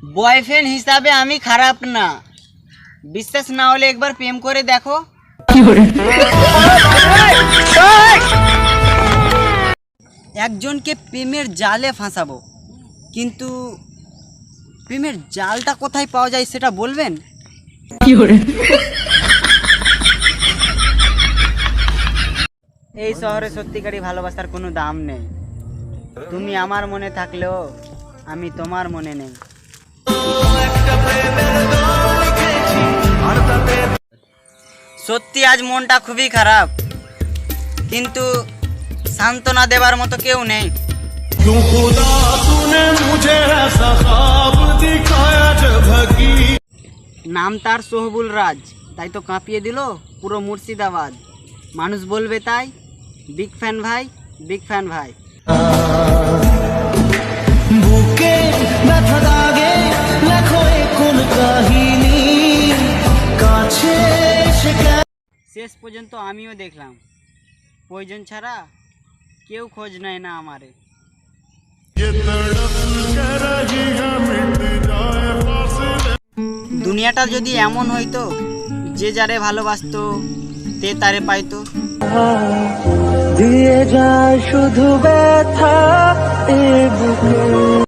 Boyfriend হিসাবে আমি খারাপ না, বিশ্বাস না হলে একবার প্রেম করে দেখো। একজনকে প্রেমের জালে ফাঁসাবো, কিন্তু প্রেমের জালটা কোথায় পাওয়া যায় সেটা বলবেন? এই শহরে সত্যিকারই ভালোবাসার কোনো দাম নেই। তুমি আমার মনে থাকলেও আমি তোমার মনে নেই। সত্যি আজ মনটা খুবই খারাপ, কিন্তু সান্ত্বনা দেবার মতো কেউ নেই। নাম তার সোহবুল রাজ, তাই তো কাঁপিয়ে দিল পুরো মুর্শিদাবাদ। মানুষ বলবে তাই, বিগ ফ্যান ভাই, বিগ ফ্যান ভাই। বুকে ব্যথা দাগে লেখো কোন কাহিনী, কাছে শেষ পর্যন্ত আমিও দেখলাম প্রয়োজন ছাড়া কেউ খোঁজ নেয় না আমারে। দুনিয়াটা যদি এমন হইতো যে যারে ভালোবাসতো তে তারে পাইতো। দিয়ে যায় শুধু ব্যথা এ বুকে।